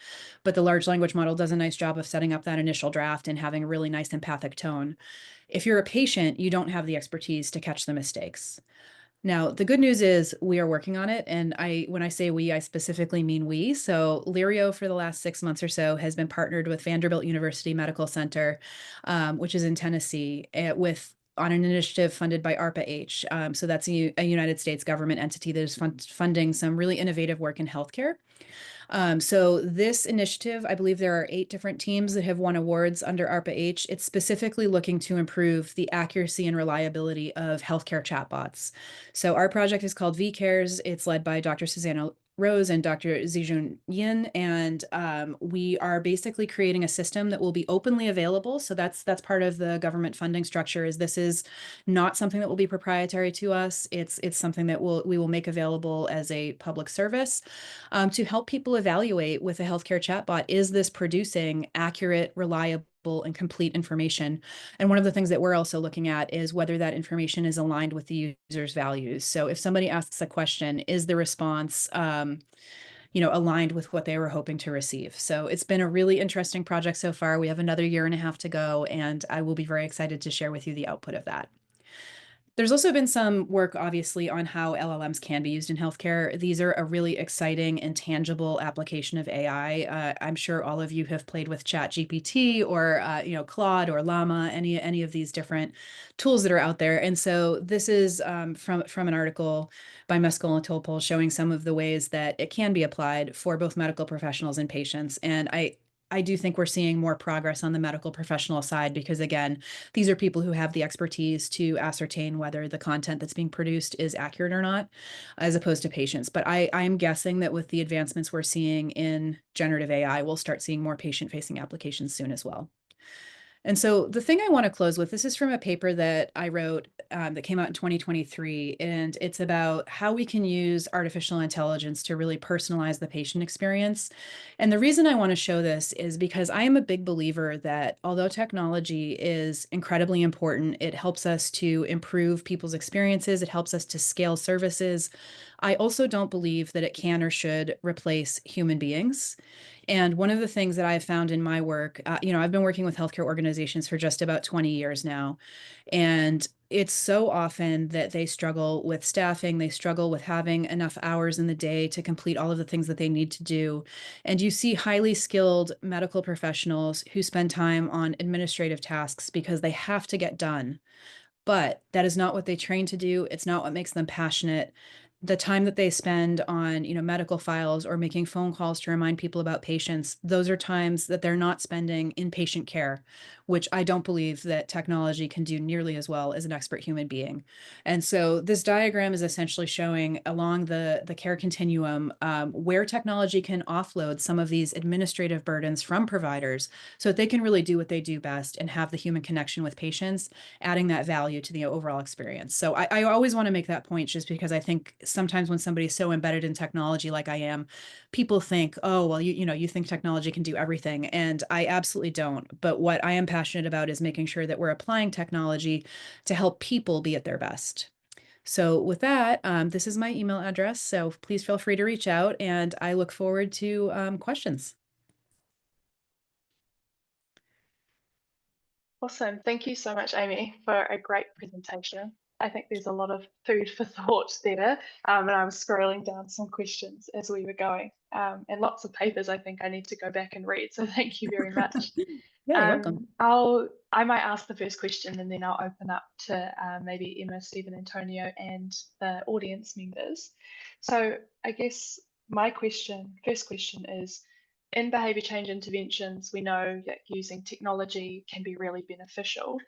but the large language model does a nice job of setting up that initial draft and having a really nice empathic tone. If you're a patient, you don't have the expertise to catch the mistakes. Now, the good news is we are working on it. And when I say we, I specifically mean we. So Lirio for the last 6 months or so has been partnered with Vanderbilt University Medical Center, which is in Tennessee, on an initiative funded by ARPA-H. So that's a United States government entity that is funding some really innovative work in healthcare. So this initiative, I believe there are 8 different teams that have won awards under ARPA-H. It's specifically looking to improve the accuracy and reliability of healthcare chatbots. So our project is called vCares. It's led by Dr. Susanna Rose and Dr. Zijun Yin, and we are basically creating a system that will be openly available. So that's part of the government funding structure. This is not something that will be proprietary to us. It's something that we will make available as a public service to help people evaluate with a healthcare chatbot: is this producing accurate, reliable, and complete information? And one of the things that we're also looking at is whether that information is aligned with the user's values. So if somebody asks a question, is the response aligned with what they were hoping to receive? So it's been a really interesting project so far. We have another year and a half to go, and I will be very excited to share with you the output of that. There's also been some work, obviously, on how LLMs can be used in healthcare. These are a really exciting and tangible application of AI. I'm sure all of you have played with ChatGPT or Claude or Llama, any of these different tools that are out there. And so this is from an article by Meskel and Topol showing some of the ways that it can be applied for both medical professionals and patients. And I do think we're seeing more progress on the medical professional side because, again, these are people who have the expertise to ascertain whether the content that's being produced is accurate or not, as opposed to patients. But I'm guessing that with the advancements we're seeing in generative AI, we'll start seeing more patient-facing applications soon as well. And so the thing I want to close with, this is from a paper that I wrote that came out in 2023, and it's about how we can use artificial intelligence to really personalize the patient experience. And the reason I want to show this is because I am a big believer that although technology is incredibly important, it helps us to improve people's experiences, it helps us to scale services. I also don't believe that it can or should replace human beings. And one of the things that I've found in my work, I've been working with healthcare organizations for just about 20 years now. And it's so often that they struggle with staffing, they struggle with having enough hours in the day to complete all of the things that they need to do. And you see highly skilled medical professionals who spend time on administrative tasks because they have to get done. But that is not what they train to do. It's not what makes them passionate. The time that they spend on, medical files or making phone calls to remind people about patients, those are times that they're not spending in patient care, which I don't believe that technology can do nearly as well as an expert human being. And so this diagram is essentially showing along the care continuum where technology can offload some of these administrative burdens from providers so that they can really do what they do best and have the human connection with patients, adding that value to the overall experience. So I always want to make that point just because I think sometimes when somebody's so embedded in technology like I am, people think, oh, well, you think technology can do everything. And I absolutely don't. But what I am passionate about is making sure that we're applying technology to help people be at their best. So with that, this is my email address. So please feel free to reach out, and I look forward to questions. Awesome. Thank you so much, Amy, for a great presentation. I think there's a lot of food for thought there. And I was scrolling down some questions as we were going, and lots of papers I think I need to go back and read. So thank you very much. Yeah, you're welcome. I might ask the first question and then I'll open up to maybe Emma, Stephen, Antonio, and the audience members. So I guess my first question is, in behaviour change interventions, we know that using technology can be really beneficial.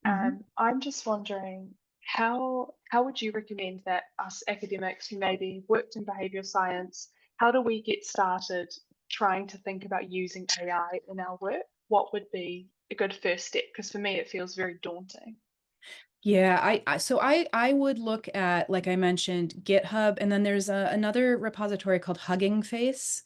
Mhm. I'm just wondering, how would you recommend that us academics who maybe worked in behavioural science, how do we get started trying to think about using AI in our work? What would be a good first step? Because for me, it feels very daunting. Yeah, I would look at, like I mentioned, GitHub, and then there's another repository called Hugging Face.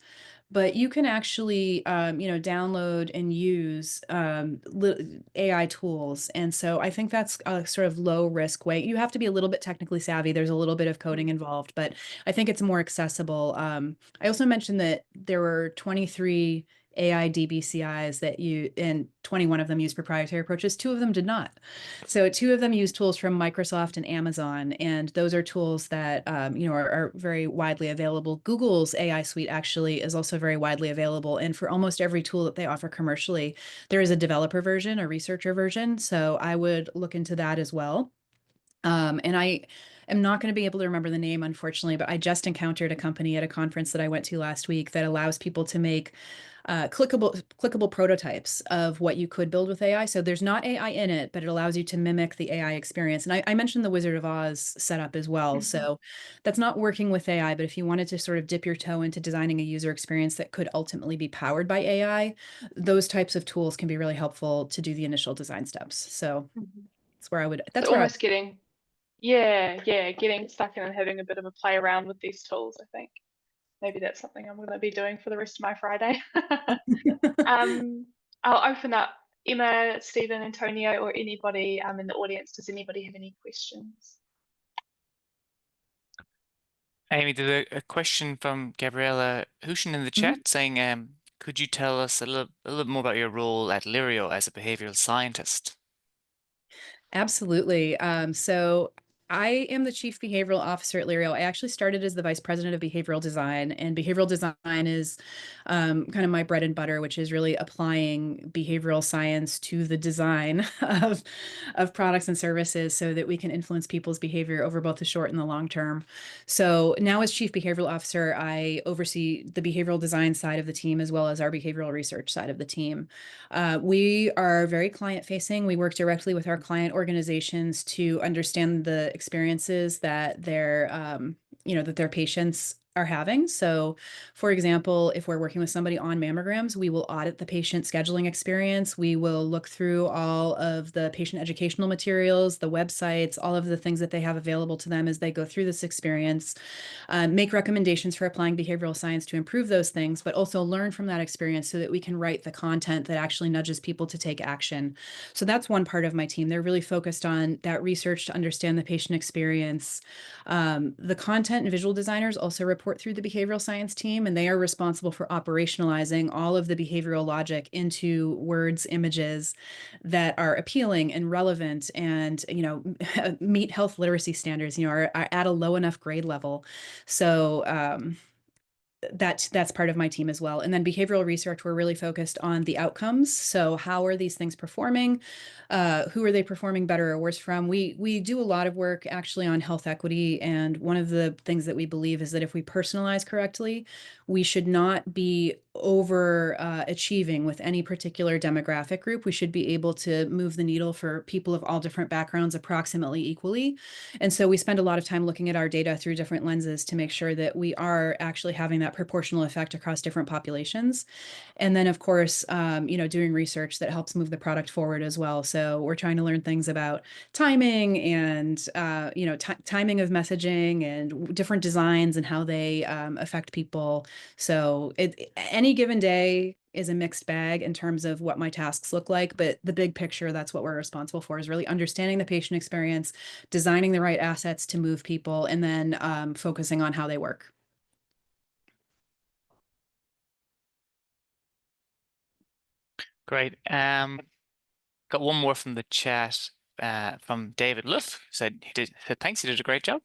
But you can actually, download and use AI tools. And so I think that's a sort of low risk way. You have to be a little bit technically savvy. There's a little bit of coding Mm, involved, but I think it's more accessible. I also mentioned that there were 23 AI DBCIs and 21 of them used proprietary approaches. Two of them did not. So two of them use tools from Microsoft and Amazon, and those are tools that are very widely available. Google's AI suite actually is also very widely available, and for almost every tool that they offer commercially, there is a developer version, a researcher version. So I would look into that as well. And I am not going to be able to remember the name, unfortunately, but I just encountered a company at a conference that I went to last week that allows people to make clickable prototypes of what you could build with AI. So there's not AI in it, but it allows you to mimic the AI experience. And I mentioned the Wizard of Oz setup as well. mhm, So that's not working with AI, but if you wanted to sort of dip your toe into designing a user experience that could ultimately be powered by AI, those types of tools can be really helpful to do the initial design steps. So mhm. So that's where I almost getting, yeah, getting stuck in and having a bit of a play around with these tools, I think. Maybe that's something I'm going to be doing for the rest of my Friday. um, I'll open up Emma, Stephen, Antonio, or anybody in the audience. Does anybody have any questions? Amy, there's a question from Gabriella Hushin in the Mhm. chat saying, could you tell us a little more about your role at Lirio as a behavioral scientist? Absolutely. So I am the chief behavioral officer at Lirio. I actually started as the vice president of behavioral design, and behavioral design is kind of my bread and butter, which is really applying behavioral science to the design of products and services so that we can influence people's behavior over both the short and the long term. So now, as chief behavioral officer, I oversee the behavioral design side of the team as well as our behavioral research side of the team. We are very client facing. We work directly with our client organizations to understand the experiences that their patients are having. So, for example, if we're working with somebody on mammograms, we will audit the patient scheduling experience. We will look through all of the patient educational materials, the websites, all of the things that they have available to them as they go through this experience, make recommendations for applying behavioral science to improve those things, but also learn from that experience so that we can write the content that actually nudges people to take action. So that's one part of my team. They're really focused on that research to understand the patient experience. The content and visual designers also report through the behavioral science team, and they are responsible for operationalizing all of the behavioral logic into words, images that are appealing and relevant and, meet health literacy standards, are at a low enough grade level. So that's part of my team as well. And then behavioral research, we're really focused on the outcomes. So how are these things performing? Who are they performing better or worse from? We do a lot of work actually on health equity, and one of the things that we believe is that if we personalize correctly, we should not be over achieving with any particular demographic group. We should be able to move the needle for people of all different backgrounds approximately equally. And so we spend a lot of time looking at our data through different lenses to make sure that we are actually having that proportional effect across different populations. And then, of course, doing research that helps move the product forward as well. So we're trying to learn things about timing and, timing of messaging and different designs and how they affect people. So any given day, is a mixed bag in terms of what my tasks look like, but the big picture, that's what we're responsible for, is really understanding the patient experience, designing the right assets to move people, and then focusing on how they work. Great. Got one more from the chat from David Luff. Said thanks, you did a great job.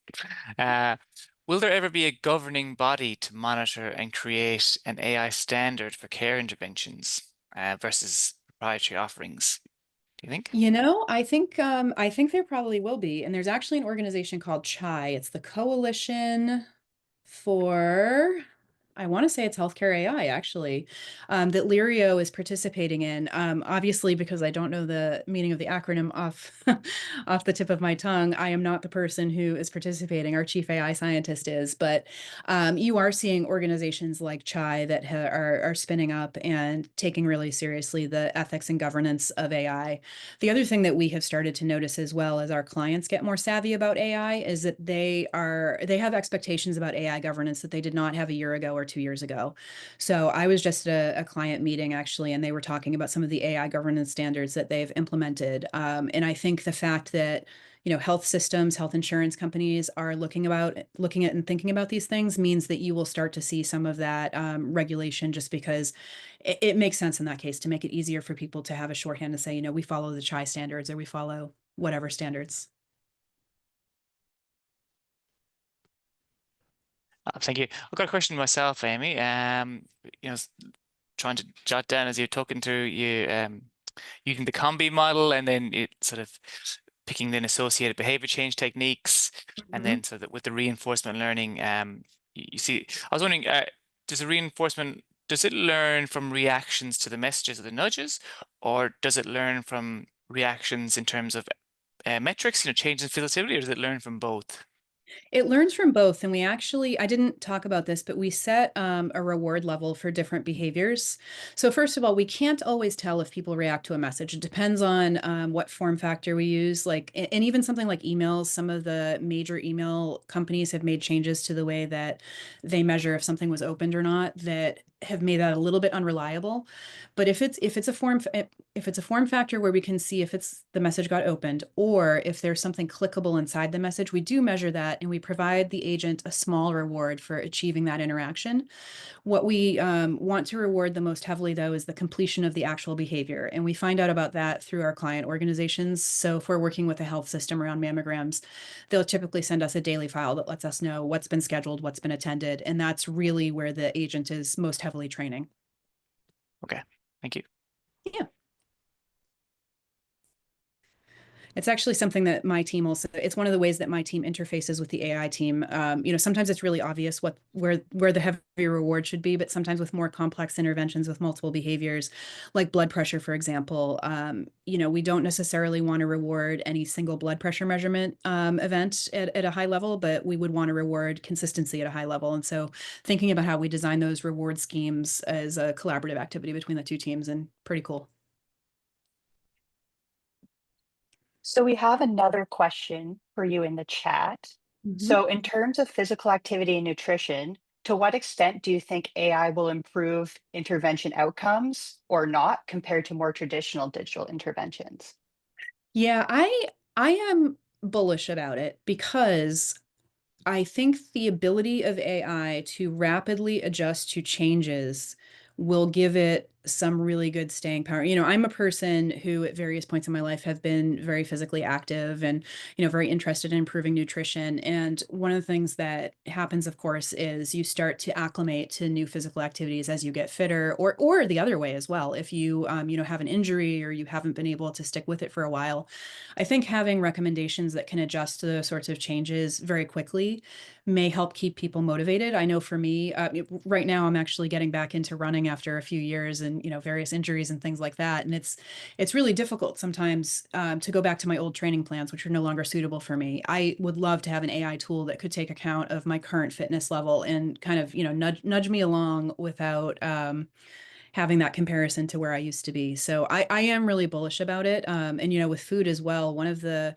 Will there ever be a governing body to monitor and create an AI standard for care interventions versus proprietary offerings? Do you think? I think there probably will be, and there's actually an organization called CHI. It's the Coalition for, I want to say it's Healthcare AI, actually, that Lirio is participating in. Obviously, because I don't know the meaning of the acronym off off the tip of my tongue, I am not the person who is participating. Our chief AI scientist is, but you are seeing organizations like CHI that are spinning up and taking really seriously the ethics and governance of AI. The other thing that we have started to notice as well as our clients get more savvy about AI is that they have expectations about AI governance that they did not have a year ago or 2 years ago. So I was just at a client meeting actually, and they were talking about some of the AI governance standards that they've implemented. And I think the fact that health systems, health insurance companies are looking at and thinking about these things means that you will start to see some of that regulation, just because it makes sense in that case to make it easier for people to have a shorthand to say, we follow the CHI standards or we follow whatever standards. Thank you. I've got a question myself, Amy. Trying to jot down as you're talking through using the combi model, and then it sort of picking then associated behavior change techniques, and then so that with the reinforcement learning, you see, I was wondering, does it learn from reactions to the messages or the nudges, or does it learn from reactions in terms of metrics, change in sensitivity, or does it learn from both? It learns from both. And I didn't talk about this, but we set a reward level for different behaviors. So first of all, we can't always tell if people react to a message. It depends on what form factor we use. And even something like emails, some of the major email companies have made changes to the way that they measure if something was opened or not that have made that a little bit unreliable. But if it's a form factor where we can see if the message got opened or if there's something clickable inside the message, we do measure that and we provide the agent a small reward for achieving that interaction. What we want to reward the most heavily, though, is the completion of the actual behavior. And we find out about that through our client organizations. So if we're working with a health system around mammograms, they'll typically send us a daily file that lets us know what's been scheduled, what's been attended. And that's really where the agent is most heavily training. Okay, thank you. Yeah. It's actually something that my team it's one of the ways that my team interfaces with the AI team. Sometimes it's really obvious where the heavy reward should be, but sometimes with more complex interventions with multiple behaviors, like blood pressure, for example, we don't necessarily want to reward any single blood pressure measurement event at a high level, but we would want to reward consistency at a high level. And so thinking about how we design those reward schemes as a collaborative activity between the two teams, and pretty cool. So we have another question for you in the chat. So in terms of physical activity and nutrition, to what extent do you think AI will improve intervention outcomes or not compared to more traditional digital interventions? Yeah, I am bullish about it because I think the ability of AI to rapidly adjust to changes will give it some really good staying power. I'm a person who at various points in my life have been very physically active and, very interested in improving nutrition. And one of the things that happens, of course, is you start to acclimate to new physical activities as you get fitter, or the other way as well. If you, have an injury or you haven't been able to stick with it for a while, I think having recommendations that can adjust to those sorts of changes very quickly may help keep people motivated. I know for me, right now I'm actually getting back into running after a few years and, various injuries and things like that. And it's really difficult sometimes to go back to my old training plans, which are no longer suitable for me. I would love to have an AI tool that could take account of my current fitness level and kind of, nudge me along without having that comparison to where I used to be. So I am really bullish about it. And, with food as well, one of the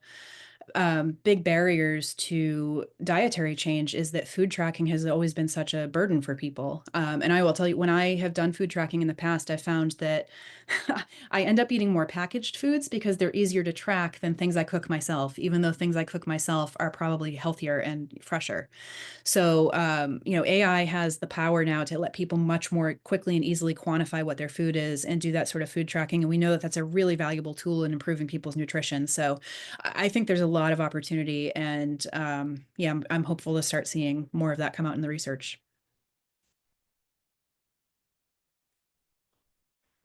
big barriers to dietary change is that food tracking has always been such a burden for people. And I will tell you, when I have done food tracking in the past, I found that I end up eating more packaged foods because they're easier to track than things I cook myself, even though things I cook myself are probably healthier and fresher. So, AI has the power now to let people much more quickly and easily quantify what their food is and do that sort of food tracking. And we know that that's a really valuable tool in improving people's nutrition. So I think there's a lot of opportunity. And yeah, I'm hopeful to start seeing more of that come out in the research.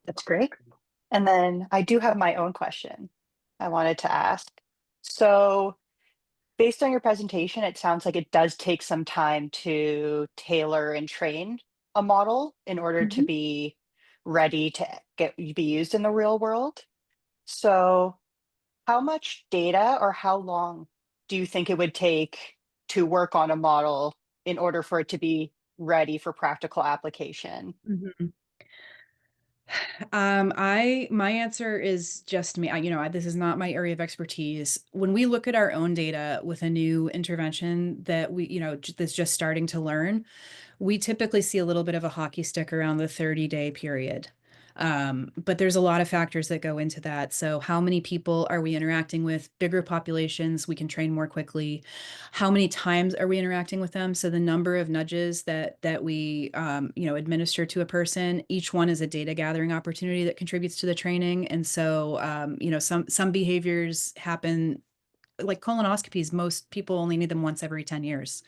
That's great. And then I do have my own question I wanted to ask. So, based on your presentation, it sounds like it does take some time to tailor and train a model in order to Mhm. be ready to be used in the real world. So, how much data or how long do you think it would take to work on a model in order for it to be ready for practical application? Mhm. My answer is just me. This is not my area of expertise. When we look at our own data with a new intervention that that's just starting to learn, we typically see a little bit of a hockey stick around the 30-day period. But there's a lot of factors that go into that. So how many people are we interacting with? Bigger populations, we can train more quickly. How many times are we interacting with them? So the number of nudges that we administer to a person, each one is a data gathering opportunity that contributes to the training. And so some behaviors happen, like colonoscopies. Most people only need them once every 10 years.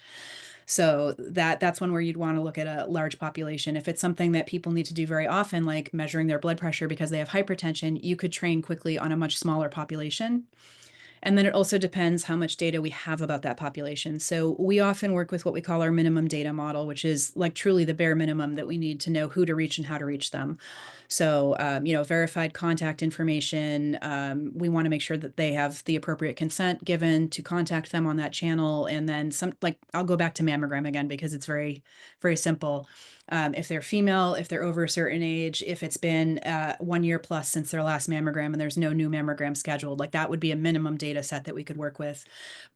So that's one where you'd want to look at a large population. If it's something that people need to do very often, like measuring their blood pressure because they have hypertension, you could train quickly on a much smaller population. And then it also depends how much data we have about that population. So we often work with what we call our minimum data model, which is like truly the bare minimum that we need to know who to reach and how to reach them. So, verified contact information. We want to make sure that they have the appropriate consent given to contact them on that channel. And then I'll go back to mammogram again because it's very, very simple. If they're female, if they're over a certain age, if it's been 1 year plus since their last mammogram and there's no new mammogram scheduled, like that would be a minimum data set that we could work with.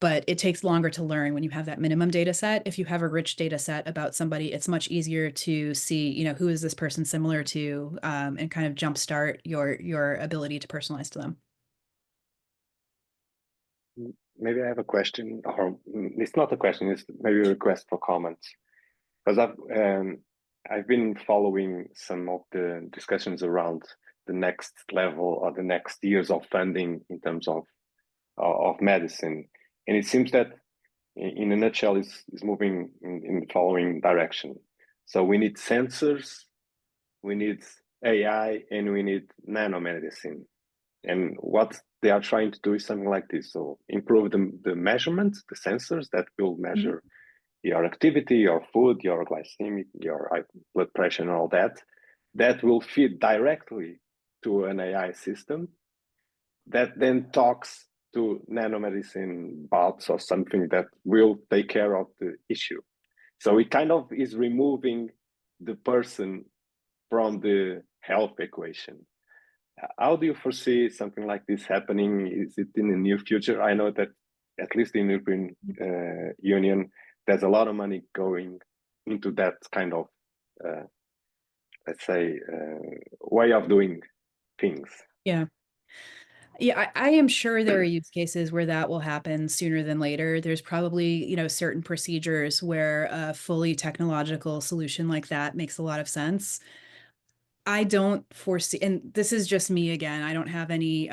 But it takes longer to learn when you have that minimum data set. If you have a rich data set about somebody, it's much easier to see, who is this person similar to, and kind of jumpstart your ability to personalize to them. Maybe I have a question, or it's not a question, it's maybe a request for comments. Because I've been following some of the discussions around the next level or the next years of funding in terms of medicine, and it seems that, in a nutshell, is moving in the following direction. So we need sensors, we need AI, and we need nanomedicine. And what they are trying to do is something like this: so improve the measurements, the sensors that will measure your activity, your food, your glycemic, your blood pressure, and all that. That will feed directly to an AI system that then talks to nanomedicine bots or something that will take care of the issue. So it kind of is removing the person from the health equation. How do you foresee something like this happening? Is it in the near future? I know that at least in the European Union, there's a lot of money going into that kind of, let's say, way of doing things. Yeah. Yeah, I am sure there are use cases where that will happen sooner than later. There's probably, certain procedures where a fully technological solution like that makes a lot of sense. I don't foresee, and this is just me again, I don't have any,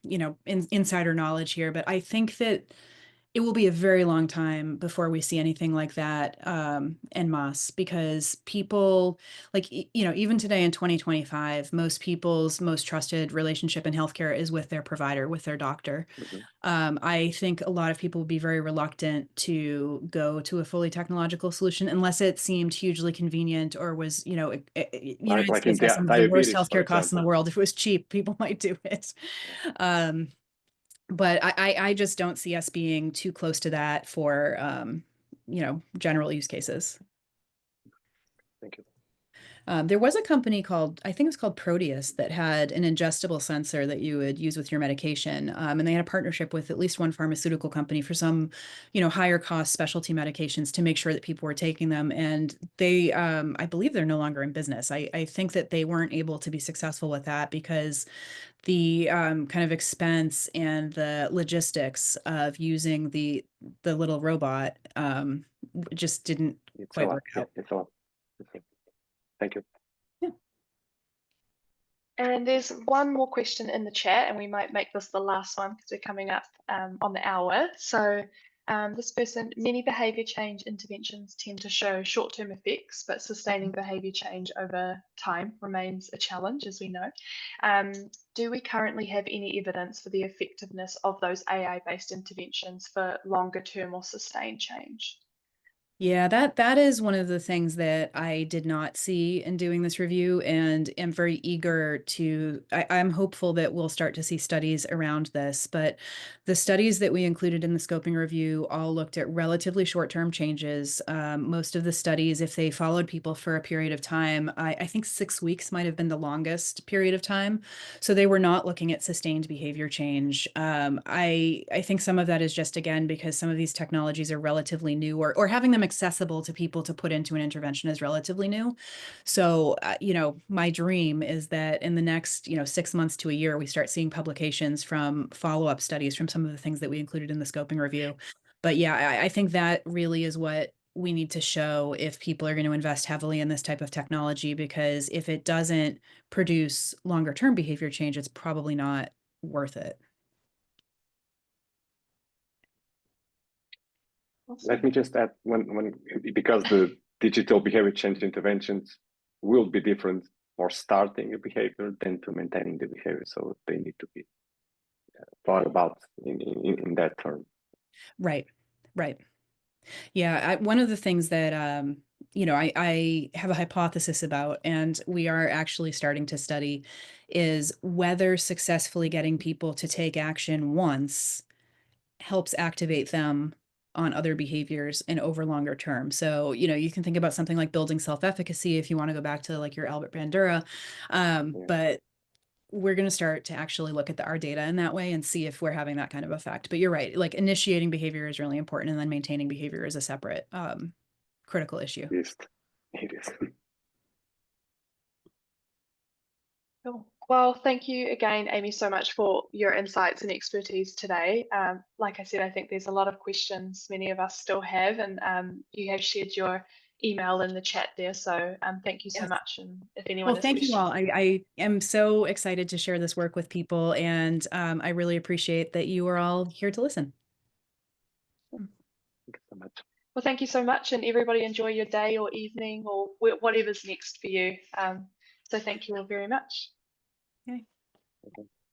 insider knowledge here, but I think that it will be a very long time before we see anything like that en masse, because people, like, even today in 2025, most people's most trusted relationship in healthcare is with their provider, with their doctor. I think a lot of people would be very reluctant to go to a fully technological solution unless it seemed hugely convenient or was, United Like in States has some of the worst diabetes, for healthcare costs in the example. world. If it was cheap, people might do it. But I just don't see us being too close to that for, general use cases. Thank you. There was a company called, I think it was called Proteus, that had an ingestible sensor that you would use with your medication. And they had a partnership with at least one pharmaceutical company for some, higher cost specialty medications to make sure that people were taking them. And they, I believe they're no longer in business. I think that they weren't able to be successful with that because the kind of expense and the logistics of using the little robot just didn't It's a quite lot. work Yeah, out. it's a lot. Thank you. And there's one more question in the chat, and we might make this the last one because we're coming up on the hour. So this person, many behavior change interventions tend to show short-term effects, but sustaining behavior change over time remains a challenge, as we know. Do we currently have any evidence for the effectiveness of those AI-based interventions for longer-term or sustained change? Yeah, that is one of the things that I did not see in doing this review, and am very eager to. I'm hopeful that we'll start to see studies around this. But the studies that we included in the scoping review all looked at relatively short-term changes. Most of the studies, if they followed people for a period of time, I think 6 weeks might have been the longest period of time. So they were not looking at sustained behavior change. I think some of that is just, again, because some of these technologies are relatively new, or having them accessible to people to put into an intervention is relatively new. So, my dream is that in the next, 6 months to a year, we start seeing publications from follow-up studies from some of the things that we included in the scoping review. But yeah, I think that really is what we need to show if people are going to invest heavily in this type of technology, because if it doesn't produce longer term behavior change, it's probably not worth it. Let me just add because the digital behavior change interventions will be different for starting a behavior than to maintaining the behavior. So they need to be thought about in that term. Right. Yeah, one of the things that I have a hypothesis about, and we are actually starting to study, is whether successfully getting people to take action once helps activate them on other behaviors and over longer term. So, you can think about something like building self-efficacy if you want to go back to like your Albert Bandura. But we're going to start to actually look at our data in that way and see if we're having that kind of effect. But you're right, like initiating behavior is really important, and then maintaining behavior is a separate critical issue. Yes, it is. Cool. Well, thank you again, Amy, so much for your insights and expertise today. Like I said, I think there's a lot of questions many of us still have, and you have shared your email in the chat there. So thank you so Yes. much. And if anyone Well, has thank you questions, all. I am so excited to share this work with people, and I really appreciate that you are all here to listen. Thank you so much. well, thank you so much, and everybody enjoy your day or evening or whatever's next for you. So thank you all very much. Okay. Okay.